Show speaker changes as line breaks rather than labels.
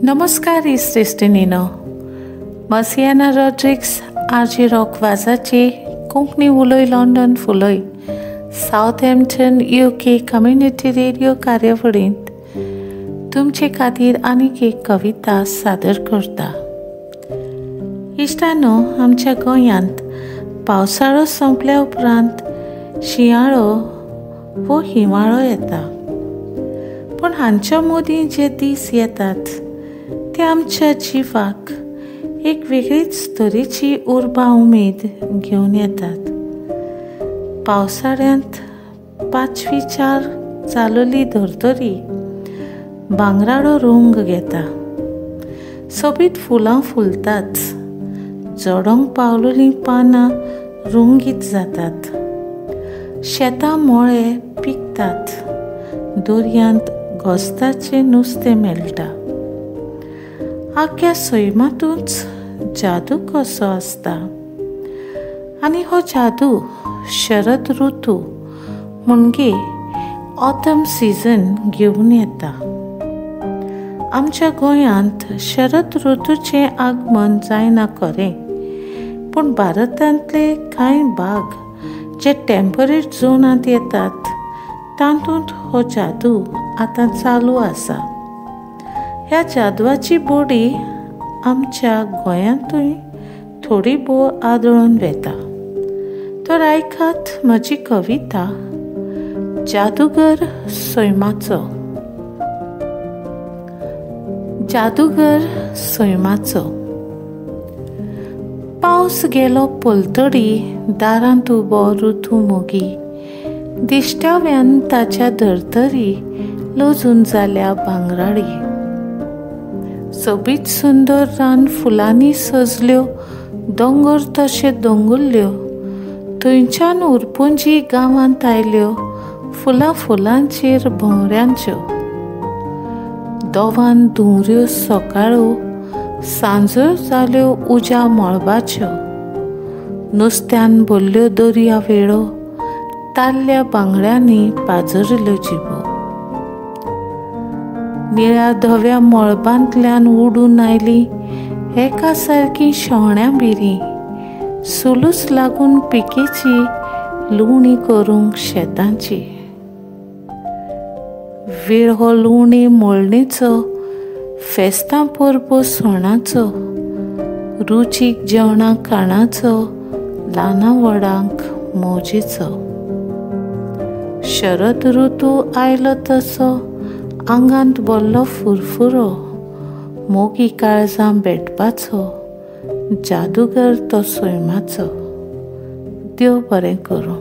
नमस्कार इश्टिनीनो, मसियाना रॉड्रिक्स आरजे रॉक वाजाची कोंकणी उलोय लंडन फुलोय साउथहॅम्प्टन UK कम्युनिटी रेडिओ कार्यावळींत तुमचे खातीर आनीक एक कविता सादर करता। इश्टांनो, आमच्या गोंयांत पावसाळो संपल्या उपरांत शिंयाळो वो हिंवाळो येता, पण हांच्या मदीं जे दीस येतात ते आमच्या जिवाक एक वेगळीच तरेची उर्बा उमेद घेवन येतात। पावसाळ्यांत 5वी-4 जालोली धर्तरी भांगराळो रंग घेता, सोबीत फुलां फुलतात, जडोंक पावलोलीं पानां रंगीत जातात, शेतां मोळे पिकतात, दर्यांत घोस्ताचें नुस्तें मेळटा। आख्या सैमातूच जादू कसो आसता, आनी हो जादू शरद ऋतू म्हणजे ऑटम सीझन घेवन येता। आमच्या गोंयांत शरद ऋतूचें आगमन जायना खरें, पण भारतांतले कांय भाग जे टेम्परेट झोनांत येतात तातूंत हो जादू आतां चालू आसा। ह्या जादवाची बोडी आमच्या गोंयांतूय थोडी भोव आदळून वेता। तर आयकात म्हजी कविता जादूगर सैमाचो। जादूगर सैमाचो। पावस गेलो पलतडी दारांत उबो ऋतू मोगी, दिश्ट्याव्यान ताच्या धर्तरी लोजून जाल्या भांगराळी। सोबीत सुंदर रान फुलांनी सजल्यो, दोंगर तशे दोंगुल्ल्यो, थंयच्यान उरपुंजी गांवांत आयल्यो फुलां फुलांचेर भोंवऱ्यांच्यो। दोवान धुंवऱ्यो सकाळो, सांजो जाल्यो उज्या मळबाच्यो, नुस्त्यान भरल्यो दर्या वेळो, ताल्ल्या बांगड्यांनी पाजरल्यो जिबो। निळ्या धव्या मळबांतल्यान उडून आयली एका सारकी शेवण्यां बिरीं, सुलूस लागून पिकेची लुवणी करूंक शेतांची। वेळ हो लुवणे मळणेचो, फेस्तां परबो सणाचो, रुचीक जेवणां खाणाचो, ल्हानां व्हडांक मोजेचो। शरद ऋतू आयलो तसो आंगांत भरलो फुरफुरो, मोगी काळजां भेटपाचो, जादूगर तो सैमाचो। देव बरें करूं।